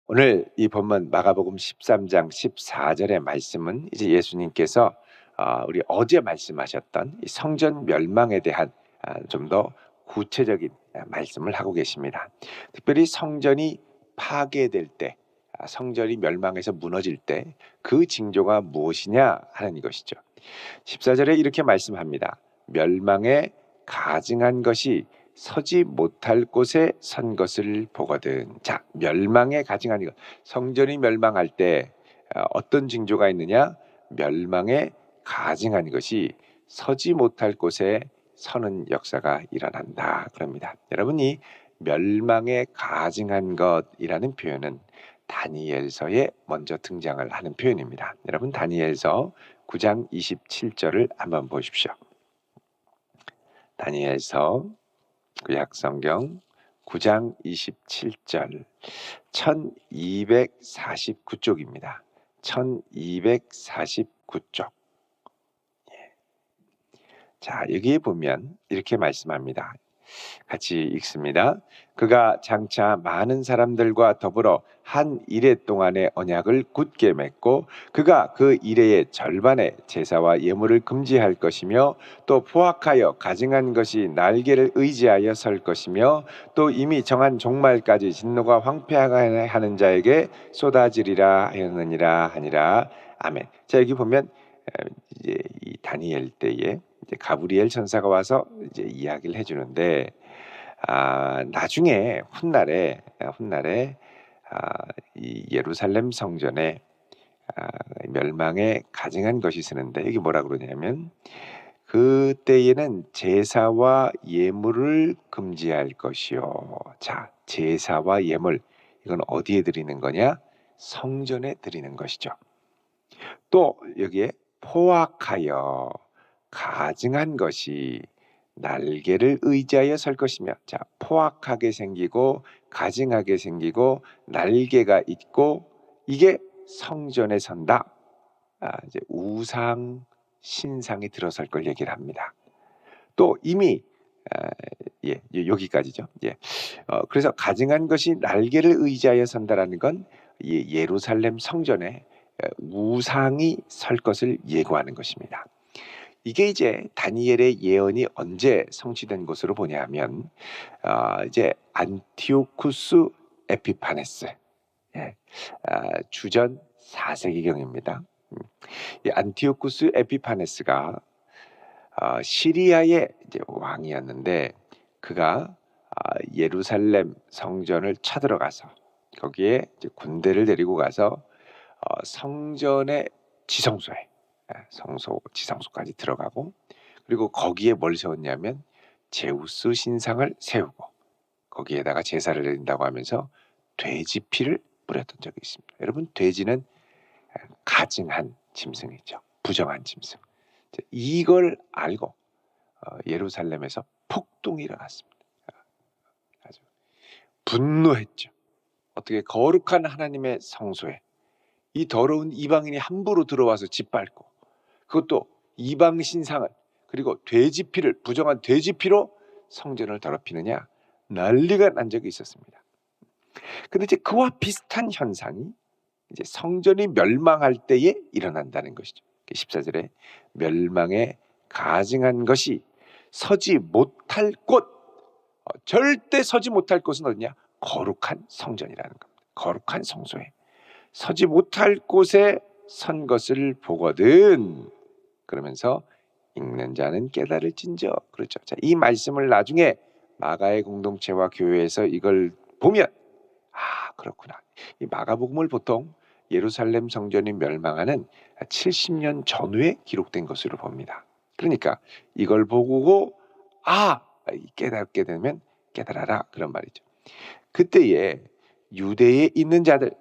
오늘 이 본문 마가복음 13장 14절의 말씀은 이제 예수님께서 우리 어제 말씀하셨던 이 성전 멸망에 대한 좀 더 구체적인 말씀을 하고 계십니다. 특별히 성전이 파괴될 때, 성전이 멸망해서 무너질 때 그 징조가 무엇이냐 하는 것이죠. 14절에 이렇게 말씀합니다. 멸망에 가증한 것이 서지 못할 곳에 선 것을 보거든. 자, 멸망에 가증한 것. 성전이 멸망할 때 어떤 징조가 있느냐? 멸망에 가증한 것이 서지 못할 곳에 서는 역사가 일어난다. 그럽니다. 여러분이 멸망에 가증한 것이라는 표현은 다니엘서에 먼저 등장을 하는 표현입니다. 여러분 다니엘서 9장 27절을 한번 보십시오. 다니엘서 구약성경 9장 27절 1249쪽입니다. 1249쪽. 자, 여기에 보면 이렇게 말씀합니다. 같이 읽습니다. 그가 장차 많은 사람들과 더불어 한 이레 동안의 언약을 굳게 맺고 그가 그 이레의 절반의 제사와 예물을 금지할 것이며 또 포악하여 가증한 것이 날개를 의지하여 설 것이며 또 이미 정한 종말까지 진노가 황폐하게 하는 자에게 쏟아지리라 하였느니라 하니라. 아멘. 자, 여기 보면 이제 이 다니엘 때에 이제 가브리엘 천사가 와서 이제 이야기를 해주는데 나중에 훗날에 이 예루살렘 성전에 멸망에 가증한 것이 쓰는데 여기 뭐라 그러냐면 그때에는 제사와 예물을 금지할 것이요. 자, 제사와 예물 이건 어디에 드리는 거냐? 성전에 드리는 것이죠. 또 여기에 포악하여 가증한 것이 날개를 의지하여 설 것이며, 자, 포악하게 생기고 가증하게 생기고 날개가 있고 이게 성전에 선다. 이제 우상 신상이 들어설 걸 얘기를 합니다. 또 이미 여기까지죠. 그래서 가증한 것이 날개를 의지하여 선다라는 건 예루살렘 성전에 우상이 설 것을 예고하는 것입니다. 이게 이제 다니엘의 예언이 언제 성취된 것으로 보냐면 이제 안티오쿠스 에피파네스 주전 4세기경입니다. 이 안티오쿠스 에피파네스가 시리아의 이제 왕이었는데 그가 예루살렘 성전을 쳐들어가서 거기에 이제 군대를 데리고 가서 성전의 지성소에 지성소까지 들어가고 그리고 거기에 뭘 세웠냐면 제우스 신상을 세우고 거기에다가 제사를 드린다고 하면서 돼지 피를 뿌렸던 적이 있습니다. 여러분 돼지는 가증한 짐승이죠. 부정한 짐승. 이걸 알고 예루살렘에서 폭동이 일어났습니다. 아주 분노했죠. 어떻게 거룩한 하나님의 성소에 이 더러운 이방인이 함부로 들어와서 짓밟고 그것도 이방 신상을 그리고 돼지피를 부정한 돼지피로 성전을 더럽히느냐 난리가 난 적이 있었습니다. 근데 이제 그와 비슷한 현상이 이제 성전이 멸망할 때에 일어난다는 것이죠. 14절에 멸망에 가증한 것이 서지 못할 곳, 절대 서지 못할 곳은 어디냐? 거룩한 성전이라는 겁니다. 거룩한 성소에 서지 못할 곳에 선 것을 보거든. 그러면서 읽는 자는 깨달을진저. 그렇죠. 자, 이 말씀을 나중에 마가의 공동체와 교회에서 이걸 보면 그렇구나. 이 마가복음을 보통 예루살렘 성전이 멸망하는 70년 전후에 기록된 것으로 봅니다. 그러니까 이걸 보고 깨닫게 되면 깨달아라 그런 말이죠. 그때에 유대에 있는 자들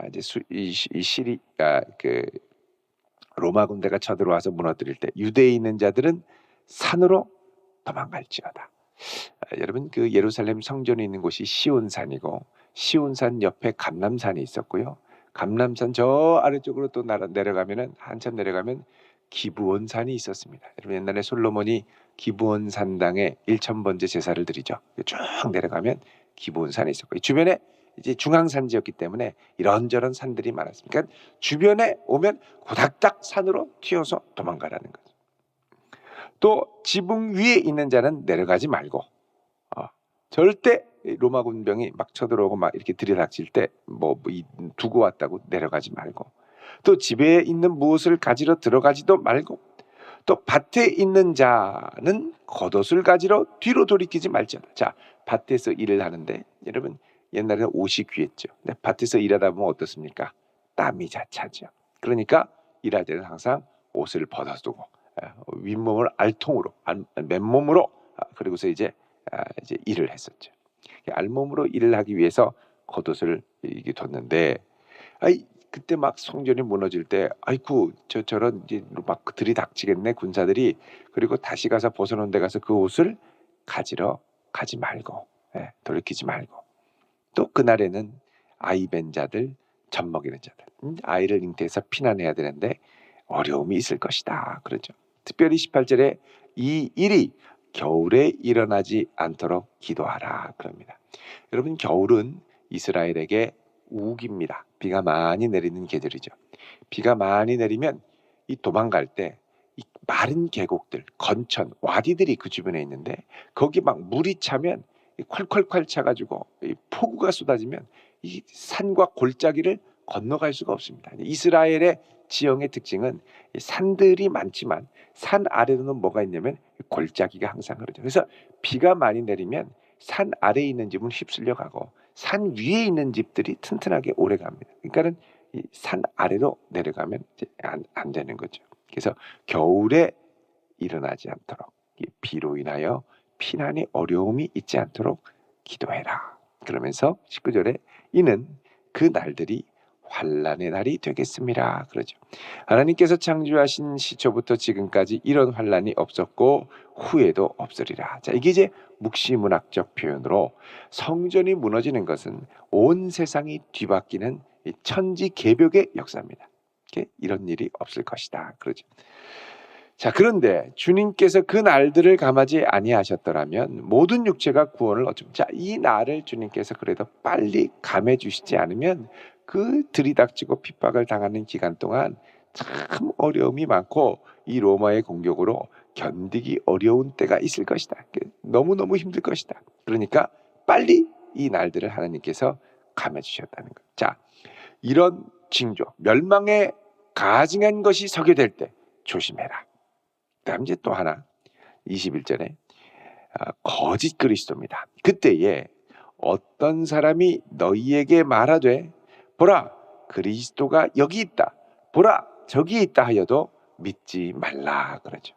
이제 로마 군대가 쳐들어와서 무너뜨릴 때 유대에 있는 자들은 산으로 도망갈지어다. 여러분 그 예루살렘 성전에 있는 곳이 시온산이고 시온산 옆에 감람산이 있었고요. 감람산 저 아래쪽으로 또 내려가면은 한참 내려가면 기브온산이 있었습니다. 여러분 옛날에 솔로몬이 기브온산당에 1000번째 제사를 드리죠. 쭉 내려가면 기브온산이 있었고 이 주변에 이제 중앙산지였기 때문에 이런저런 산들이 많았습니다. 그러니까 주변에 오면 고닥닥 산으로 튀어서 도망가라는 거죠. 또 지붕 위에 있는 자는 내려가지 말고 절대 로마 군병이 막 쳐들어오고 막 이렇게 들이닥칠 때 두고 왔다고 내려가지 말고, 또 집에 있는 무엇을 가지러 들어가지도 말고, 또 밭에 있는 자는 겉옷을 가지러 뒤로 돌이키지 말지어다. 자, 밭에서 일을 하는데 여러분 옛날에는 옷이 귀했죠. 근데 밭에서 일하다 보면 어떻습니까? 땀이 자차죠. 그러니까 일할 때는 항상 옷을 벗어두고 윗몸을 알통으로 맨몸으로 그리고서 이제 일을 했었죠. 알몸으로 일을 하기 위해서 겉옷을 이게 뒀는데 그때 막 성전이 무너질 때 아이쿠 저런 이제 막 들이닥치겠네 군사들이. 그리고 다시 가서 벗어놓은 데 가서 그 옷을 가지러 가지 말고 돌이키지 말고, 또 그날에는 아이 벤 자들, 젖 먹이는 자들, 아이를 잉태해서 피난해야 되는데 어려움이 있을 것이다 그러죠. 특별히 18절에 이 일이 겨울에 일어나지 않도록 기도하라 그럽니다. 여러분 겨울은 이스라엘에게 우기입니다. 비가 많이 내리는 계절이죠. 비가 많이 내리면 이 도망갈 때 이 마른 계곡들, 건천, 와디들이 그 주변에 있는데 거기 막 물이 차면 콸콸콸 차가지고 이 폭우가 쏟아지면 이 산과 골짜기를 건너갈 수가 없습니다. 이스라엘의 지형의 특징은 산들이 많지만 산 아래로는 뭐가 있냐면 골짜기가 항상 흐르죠. 그래서 비가 많이 내리면 산 아래에 있는 집은 휩쓸려 가고 산 위에 있는 집들이 튼튼하게 오래 갑니다. 그러니까는 이 산 아래로 내려가면 이제 안 되는 거죠. 그래서 겨울에 일어나지 않도록 이 비로 인하여 피난의 어려움이 있지 않도록 기도해라. 그러면서 19절에 이는 그 날들이 환난의 날이 되겠습니다. 그러죠. 하나님께서 창조하신 시초부터 지금까지 이런 환난이 없었고 후에도 없으리라. 자, 이게 이제 묵시문학적 표현으로 성전이 무너지는 것은 온 세상이 뒤바뀌는 천지개벽의 역사입니다. 이런 일이 없을 것이다. 그러죠. 자, 그런데 주님께서 그 날들을 감하지 아니하셨더라면 모든 육체가 구원을 얻죠. 자, 이 날을 주님께서 그래도 빨리 감해 주시지 않으면 그 들이닥치고 핍박을 당하는 기간 동안 참 어려움이 많고 이 로마의 공격으로 견디기 어려운 때가 있을 것이다. 너무너무 힘들 것이다. 그러니까 빨리 이 날들을 하나님께서 감해 주셨다는 거예요. 자, 이런 징조, 멸망에 가증한 것이 서게 될 때 조심해라. 그다음 이제 또 하나 21절에 거짓 그리스도입니다. 그때에 어떤 사람이 너희에게 말하되 보라 그리스도가 여기 있다, 보라 저기 있다 하여도 믿지 말라 그러죠.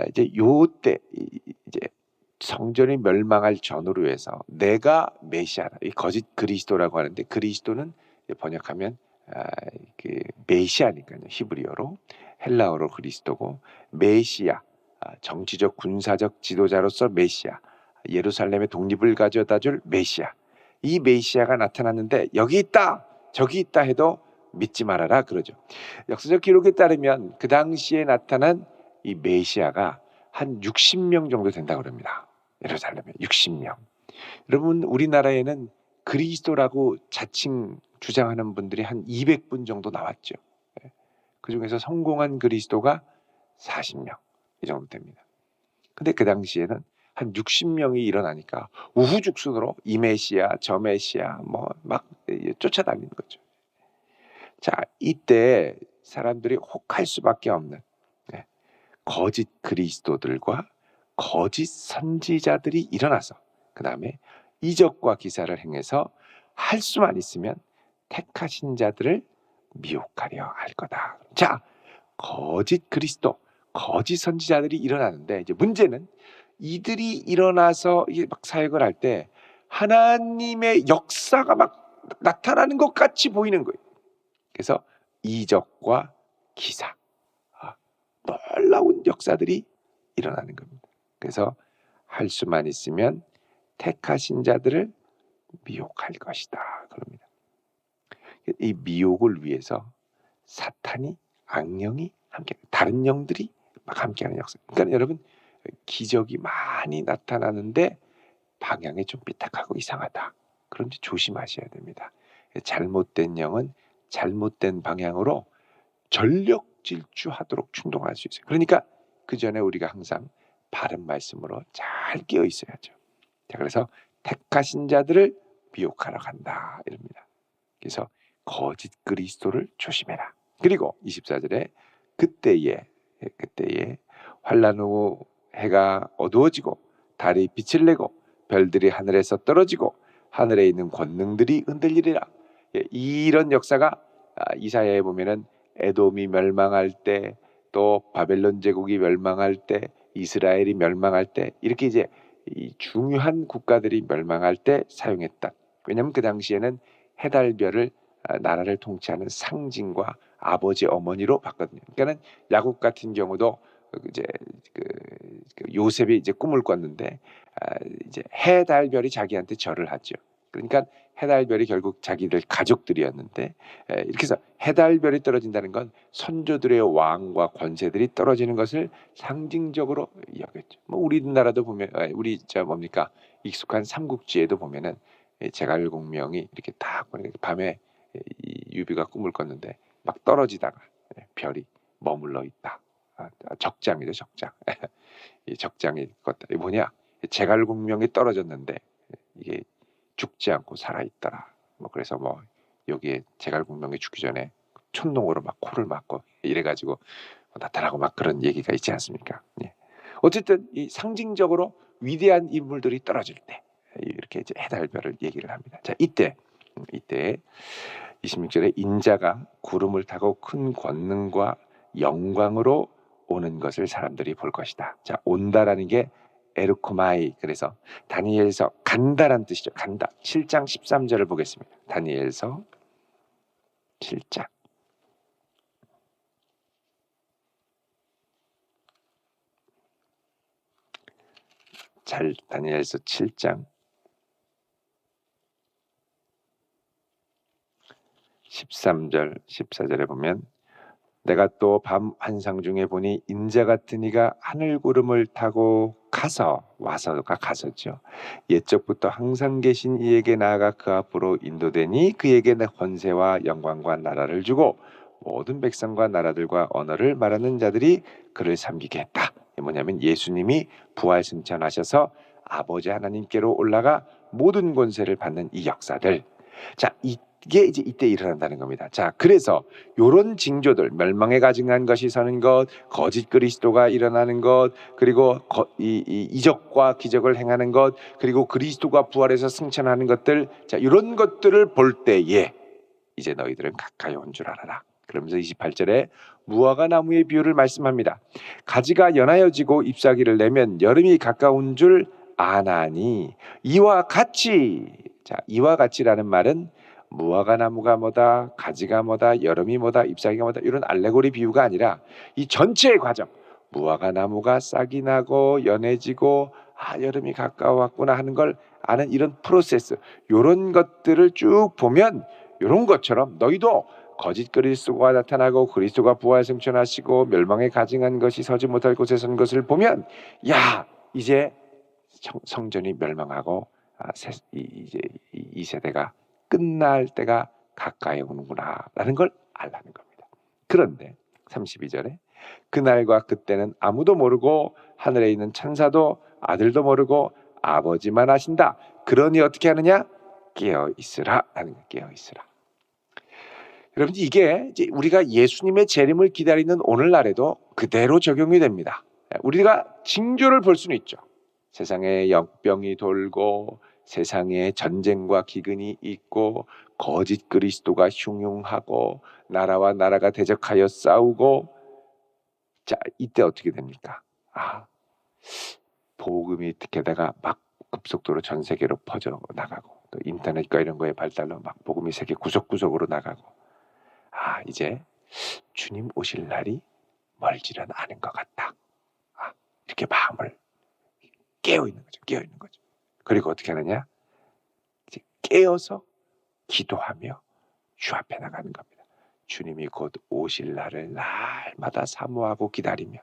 이제 요때 이제 성전이 멸망할 전후로 해서 내가 메시아다, 이 거짓 그리스도라고 하는데 그리스도는 번역하면 그 메시아니까요. 히브리어로, 헬라어로 그리스도고, 메시아 정치적 군사적 지도자로서 메시아, 예루살렘의 독립을 가져다줄 메시아, 이 메시아가 나타났는데 여기 있다 저기 있다 해도 믿지 말아라 그러죠. 역사적 기록에 따르면 그 당시에 나타난 이 메시아가 한 60명 정도 된다고 합니다. 예루살렘에 60명. 여러분 우리나라에는 그리스도라고 자칭 주장하는 분들이 한 200분 정도 나왔죠. 그 중에서 성공한 그리스도가 40명 이 정도 됩니다. 근데 그 당시에는 한 60명이 일어나니까 우후죽순으로 이 메시아 저 메시아 뭐 막 쫓아다니는 거죠. 자, 이때 사람들이 혹할 수밖에 없는 거짓 그리스도들과 거짓 선지자들이 일어나서 그 다음에 이적과 기사를 행해서 할 수만 있으면 택하신 자들을 미혹하려 할 거다. 자, 거짓 그리스도, 거짓 선지자들이 일어나는데 이제 문제는 이들이 일어나서 막 사역을 할 때 하나님의 역사가 막 나타나는 것 같이 보이는 거예요. 그래서 이적과 기사, 놀라운 역사들이 일어나는 겁니다. 그래서 할 수만 있으면 택하신 자들을 미혹할 것이다 그럽니다. 이 미혹을 위해서 사탄이, 악령이 함께, 다른 영들이 막 함께하는 역사. 그러니까 여러분 기적이 많이 나타나는데 방향이 좀 삐딱하고 이상하다. 그럼 이제 조심하셔야 됩니다. 잘못된 영은 잘못된 방향으로 전력 질주하도록 충동할 수 있어요. 그러니까 그 전에 우리가 항상 바른 말씀으로 잘 깨어 있어야죠. 자, 그래서 택하신 자들을 미혹하러 간다 이럽니다. 그래서 거짓 그리스도를 조심해라. 그리고 24절에 그때에 환난 후 해가 어두워지고 달이 빛을 내고 별들이 하늘에서 떨어지고 하늘에 있는 권능들이 흔들리리라. 이런 역사가 이사야에 보면은 에돔이 멸망할 때, 또 바벨론 제국이 멸망할 때, 이스라엘이 멸망할 때, 이렇게 이제 이 중요한 국가들이 멸망할 때 사용했다. 왜냐하면 그 당시에는 해달별을 나라를 통치하는 상징과 아버지 어머니로 봤거든요. 그러니까는 야곱 같은 경우도 이제 그, 요셉이 이제 꿈을 꿨는데 이제 해달별이 자기한테 절을 하죠. 그러니까 해달별이 결국 자기들 가족들이었는데 이렇게 해서 해달별이 떨어진다는 건 선조들의 왕과 권세들이 떨어지는 것을 상징적으로 여겼죠. 뭐 우리나라도 보면 우리 저 뭡니까 익숙한 삼국지에도 보면은 제갈공명이 이렇게 딱 밤에 이 유비가 꿈을 꿨는데 막 떨어지다가 별이 머물러 있다. 적장이죠, 적장. 이 적장이 껐다. 이 뭐냐? 제갈공명이 떨어졌는데 이게 죽지 않고 살아 있더라. 뭐 그래서 뭐 여기에 제갈공명이 죽기 전에 촛농으로 막 코를 막고 이래가지고 나타나고 막 그런 얘기가 있지 않습니까? 예. 어쨌든 이 상징적으로 위대한 인물들이 떨어질 때 이렇게 이제 해달별을 얘기를 합니다. 자, 이때 26절에 인자가 구름을 타고 큰 권능과 영광으로 오는 것을 사람들이 볼 것이다. 자, 온다라는 게 에르코마이, 그래서 다니엘서 간다란 뜻이죠. 간다. 7장 13절을 보겠습니다. 다니엘서 7장. 다니엘서 7장 13절 14절에 보면 내가 또 밤 환상 중에 보니 인자 같은 이가 하늘 구름을 타고 와서가 가서죠. 옛적부터 항상 계신 이에게 나아가 그 앞으로 인도되니 그에게 내 권세와 영광과 나라를 주고 모든 백성과 나라들과 언어를 말하는 자들이 그를 섬기게 했다. 뭐냐면 예수님이 부활 승천하셔서 아버지 하나님께로 올라가 모든 권세를 받는 이 역사들. 자, 이게 이제 이때 일어난다는 겁니다. 자, 그래서 요런 징조들, 멸망에 가증한 것이 서는 것, 거짓 그리스도가 일어나는 것, 그리고 이적과 기적을 행하는 것, 그리고 그리스도가 부활해서 승천하는 것들, 자, 이런 것들을 볼 때에 이제 너희들은 가까이 온 줄 알아라. 그러면서 28절에 무화과 나무의 비유를 말씀합니다. 가지가 연하여지고 잎사귀를 내면 여름이 가까운 줄 아나니 이와 같이. 자, 이와 같이라는 말은 무화과 나무가 뭐다, 가지가 뭐다, 여름이 뭐다, 잎사귀가 뭐다, 이런 알레고리 비유가 아니라 이 전체의 과정, 무화과 나무가 싹이 나고 연해지고 여름이 가까웠구나 하는 걸 아는 이런 프로세스, 이런 것들을 쭉 보면 이런 것처럼 너희도 거짓 그리스도가 나타나고 그리스도가 부활 승천하시고 멸망에 가증한 것이 서지 못할 곳에 선 것을 보면 야, 이제 성전이 멸망하고 이제 이 세대가 끝날 때가 가까이 오는구나라는 걸 알라는 겁니다. 그런데 32절에 그날과 그때는 아무도 모르고 하늘에 있는 천사도 아들도 모르고 아버지만 아신다. 그러니 어떻게 하느냐? 깨어 있으라 하는 거. 깨어 있으라. 여러분, 이게 이제 우리가 예수님의 재림을 기다리는 오늘날에도 그대로 적용이 됩니다. 우리가 징조를 볼 수는 있죠. 세상에 역병이 돌고 세상에 전쟁과 기근이 있고 거짓 그리스도가 흉흉하고 나라와 나라가 대적하여 싸우고, 자, 이때 어떻게 됩니까? 복음이 게다가 막 급속도로 전 세계로 퍼져 나가고 또 인터넷과 이런 거에 발달로 막 복음이 세계 구석구석으로 나가고 이제 주님 오실 날이 멀지는 않은 것 같다. 이렇게 마음을 깨어 있는 거죠. 그리고 어떻게 하느냐? 이제 깨어서 기도하며 주 앞에 나가는 겁니다. 주님이 곧 오실 날을 날마다 사모하고 기다리며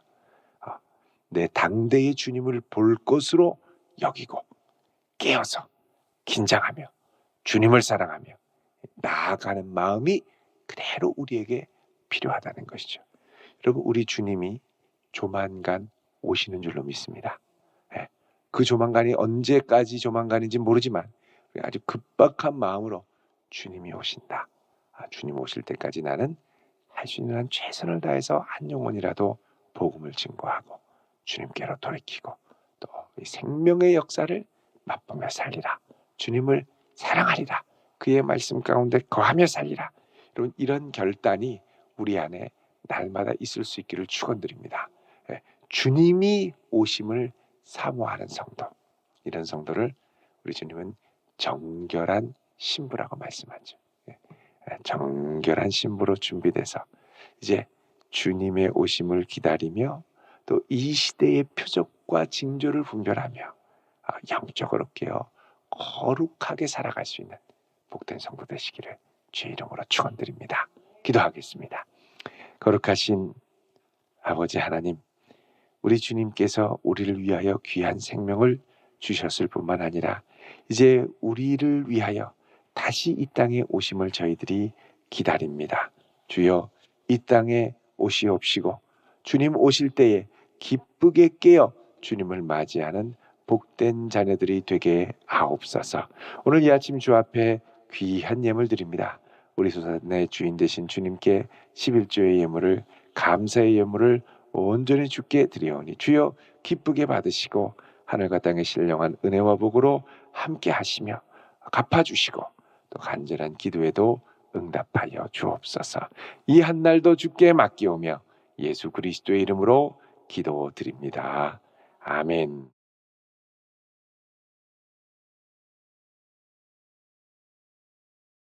내 당대의 주님을 볼 것으로 여기고 깨어서 긴장하며 주님을 사랑하며 나아가는 마음이 그대로 우리에게 필요하다는 것이죠. 여러분, 우리 주님이 조만간 오시는 줄로 믿습니다. 예, 그 조만간이 언제까지 조만간인지 모르지만 우리 아주 급박한 마음으로 주님이 오신다. 주님 오실 때까지 나는 할 수 있는 한 최선을 다해서 한 영혼이라도 복음을 증거하고 주님께로 돌이키고 또 이 생명의 역사를 맛보며 살리라. 주님을 사랑하리라. 그의 말씀 가운데 거하며 살리라. 여러분, 이런 결단이 우리 안에 날마다 있을 수 있기를 축원드립니다. 예, 주님이 오심을 사모하는 성도, 이런 성도를 우리 주님은 정결한 신부라고 말씀하죠. 예, 정결한 신부로 준비돼서 이제 주님의 오심을 기다리며 또 이 시대의 표적과 징조를 분별하며 영적으로 깨어 거룩하게 살아갈 수 있는 복된 성도 되시기를 주의 이름으로 축원드립니다. 기도하겠습니다. 거룩하신 아버지 하나님, 우리 주님께서 우리를 위하여 귀한 생명을 주셨을 뿐만 아니라 이제 우리를 위하여 다시 이 땅에 오심을 저희들이 기다립니다. 주여, 이 땅에 오시옵시고 주님 오실 때에 기쁘게 깨어 주님을 맞이하는 복된 자녀들이 되게 하옵소서. 오늘 이 아침 주 앞에 귀한 예물 드립니다. 우리 소산의 주인 되신 주님께 11조의 예물을, 감사의 예물을 온전히 주께 드리오니 주여 기쁘게 받으시고 하늘과 땅의 신령한 은혜와 복으로 함께 하시며 갚아주시고 또 간절한 기도에도 응답하여 주옵소서. 이 한날도 주께 맡기오며 예수 그리스도의 이름으로 기도드립니다. 아멘.